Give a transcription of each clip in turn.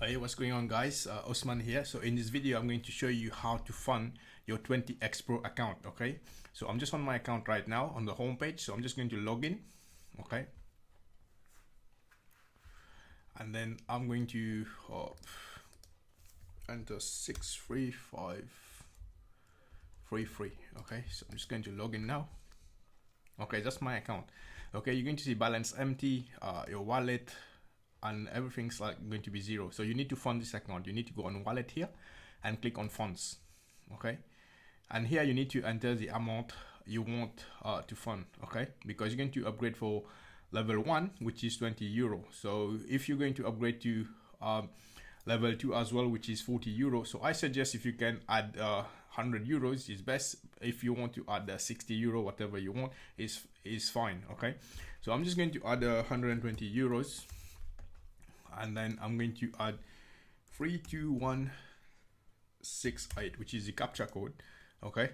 Hey, what's going on, guys? Osman here. So in this video I'm going to show you how to fund your 20XPro account. Okay, so I'm just on my account right now on the home page, so I'm just going to log in. Okay, and then I'm going to enter 63533. Okay, so I'm just going to log in now. Okay, that's my account. Okay, you're going to see balance empty, your wallet, and everything's like going to be zero. So you need to fund this account. You need to go on wallet here and click on funds. Okay, and here you need to enter the amount you want to fund. Okay, because you're going to upgrade for level 1, which is 20 euro. So if you're going to upgrade to level 2 as well, which is 40 euro, so I suggest if you can add 100 euros is best. If you want to add 60 euro, whatever you want is fine. Okay, so I'm just going to add 120 euros, and then I'm going to add 32168, which is the captcha code. Okay,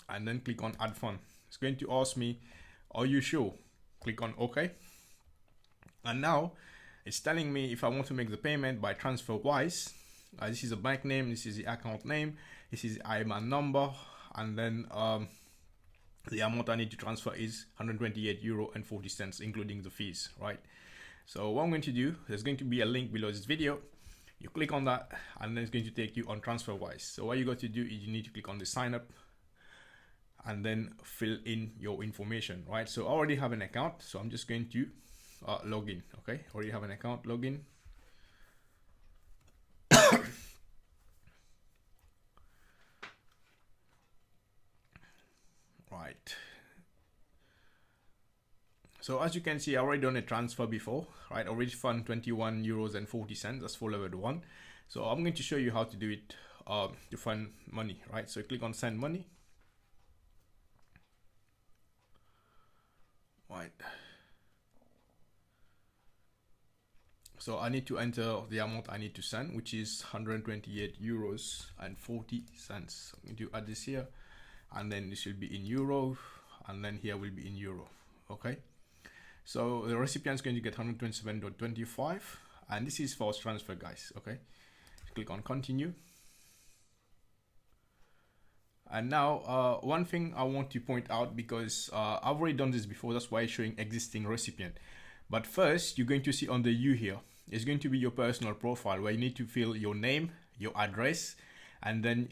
and then click on add fund. It's going to ask me, are you sure? Click on OK, and now it's telling me if I want to make the payment by Transferwise. This is a bank name, this is the account name, this is the IBAN number, and then the amount I need to transfer is 128 euro and 40 cents, including the fees, right? So what I'm going to do, there's going to be a link below this video. You click on that, and then it's going to take you on Transferwise. So what you got to do is you need to click on the sign up and then fill in your information, right? So I already have an account, so I'm just going to log in. Okay, already have an account, login. Right. So as you can see, I already done a transfer before, right? Already fund 21 euros and 40 cents. That's for level 1. So I'm going to show you how to do it to fund money, right? So click on send money. Right. So I need to enter the amount I need to send, which is 128 euros and 40 cents. I'm going to add this here, and then this will be in euro, and then here will be in euro. Okay. So the recipient is going to get 127.25, and this is false transfer, guys. Okay, click on continue. And now one thing I want to point out, because I've already done this before, that's why it's showing existing recipient. But first, you're going to see on the U here, it's going to be your personal profile, where you need to fill your name, your address, and then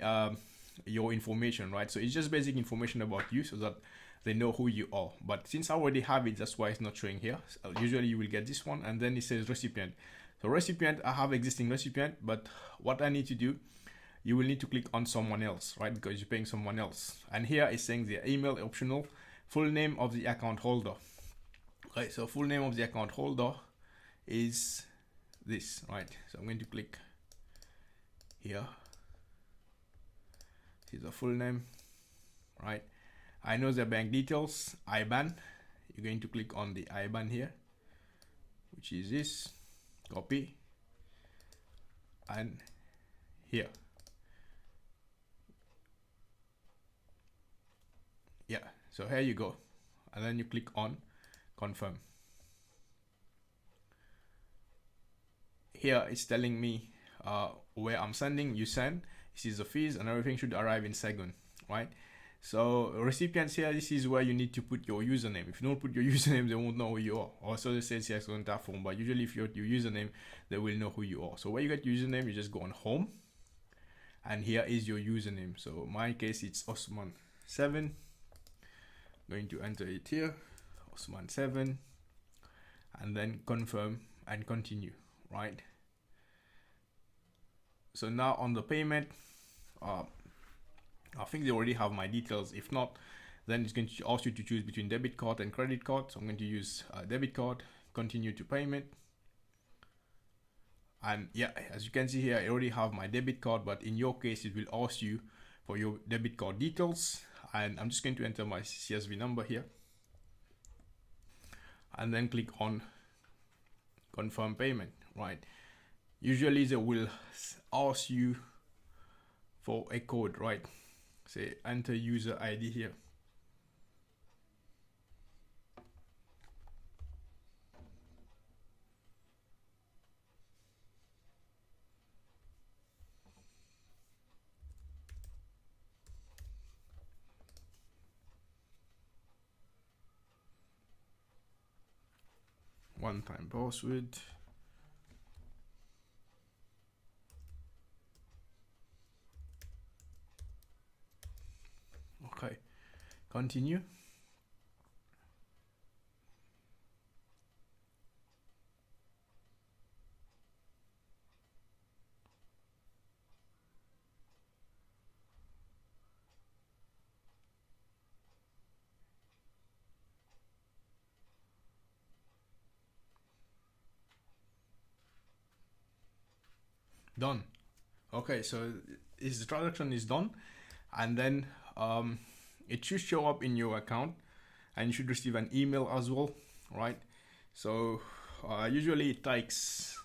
your information, right? So it's just basic information about you, so that they know who you are. But since I already have it, that's why it's not showing here. So usually you will get this one, and then it says recipient. So recipient, I have existing recipient, but what I need to do, you will need to click on someone else, right? Because you're paying someone else. And here it's saying the email optional, full name of the account holder. Okay, so full name of the account holder is this, right? So I'm going to click here. This is the full name, right? I know the bank details, IBAN. You're going to click on the IBAN here, which is this, copy, and here. Yeah, so here you go. And then you click on confirm. Here it's telling me where I'm sending, you send, this is the fees, and everything should arrive in second, right? So recipients here, this is where you need to put your username. If you don't put your username, they won't know who you are. Also, it says yes on that form, but usually if you have your username, they will know who you are. So where you get your username, you just go on home, and here is your username. So in my case, it's Osman7. Going to enter it here, Osman7, and then confirm and continue, right? So now on the payment, I think they already have my details. If not, then it's going to ask you to choose between debit card and credit card. So I'm going to use debit card, continue to payment. And yeah, as you can see here, I already have my debit card, but in your case, it will ask you for your debit card details. And I'm just going to enter my CSV number here, and then click on confirm payment, right? Usually they will ask you for a code, right? Say enter user ID here. one-time password. Okay, continue. Done. Okay, so the transaction is done, and then it should show up in your account, and you should receive an email as well, right? So usually it takes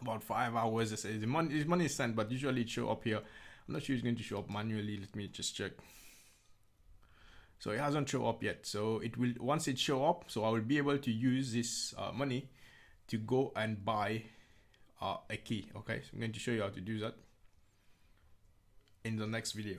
about 5 hours. The money is sent, but usually it show up here. I'm not sure it's going to show up manually. Let me just check. So it hasn't show up yet. So it will, once it show up, so I will be able to use this money to go and buy a key. Okay, so I'm going to show you how to do that in the next video.